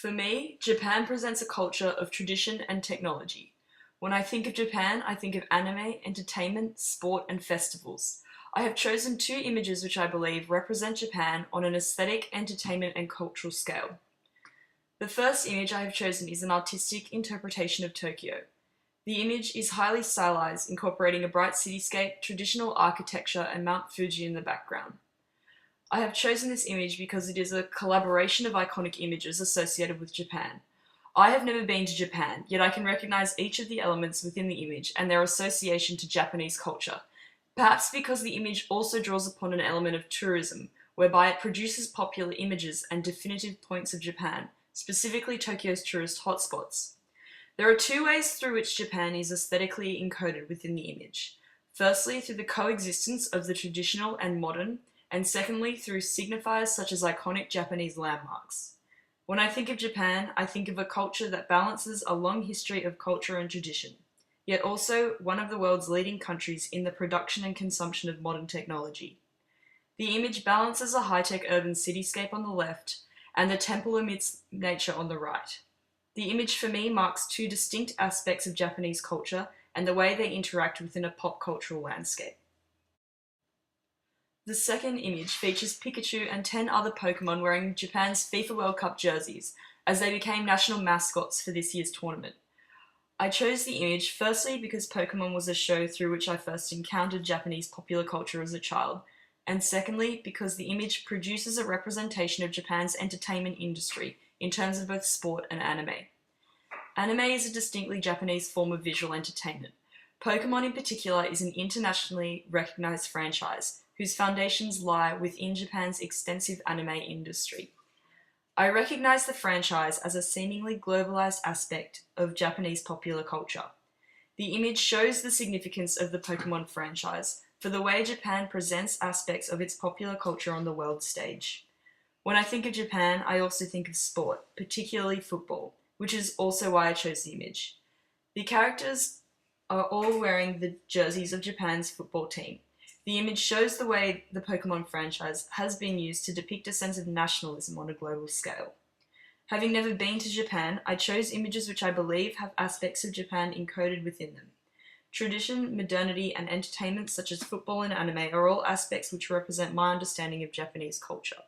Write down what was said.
For me, Japan presents a culture of tradition and technology. When I think of Japan, I think of anime, entertainment, sport, and festivals. I have chosen two images which I believe represent Japan on an aesthetic, entertainment, and cultural scale. The first image I have chosen is an artistic interpretation of Tokyo. The image is highly stylized, incorporating a bright cityscape, traditional architecture, and Mount Fuji in the background. I have chosen this image because it is a collaboration of iconic images associated with Japan. I have never been to Japan, yet I can recognize each of the elements within the image and their association to Japanese culture. Perhaps because the image also draws upon an element of tourism, whereby it produces popular images and definitive points of Japan, specifically Tokyo's tourist hotspots. There are two ways through which Japan is aesthetically encoded within the image. Firstly, through the coexistence of the traditional and modern, and secondly, through signifiers such as iconic Japanese landmarks. When I think of Japan, I think of a culture that balances a long history of culture and tradition, yet also one of the world's leading countries in the production and consumption of modern technology. The image balances a high-tech urban cityscape on the left and the temple amidst nature on the right. The image for me marks two distinct aspects of Japanese culture and the way they interact within a pop cultural landscape. The second image features Pikachu and 10 other Pokemon wearing Japan's FIFA World Cup jerseys, as they became national mascots for this year's tournament. I chose the image firstly because Pokemon was a show through which I first encountered Japanese popular culture as a child, and secondly because the image produces a representation of Japan's entertainment industry in terms of both sport and anime. Anime is a distinctly Japanese form of visual entertainment. Pokemon in particular is an internationally recognized franchise, whose foundations lie within Japan's extensive anime industry. I recognize the franchise as a seemingly globalized aspect of Japanese popular culture. The image shows the significance of the Pokemon franchise for the way Japan presents aspects of its popular culture on the world stage. When I think of Japan, I also think of sport, particularly football, which is also why I chose the image. The characters are all wearing the jerseys of Japan's football team. The image shows the way the Pokemon franchise has been used to depict a sense of nationalism on a global scale. Having never been to Japan, I chose images which I believe have aspects of Japan encoded within them. Tradition, modernity, and entertainment such as football and anime are all aspects which represent my understanding of Japanese culture.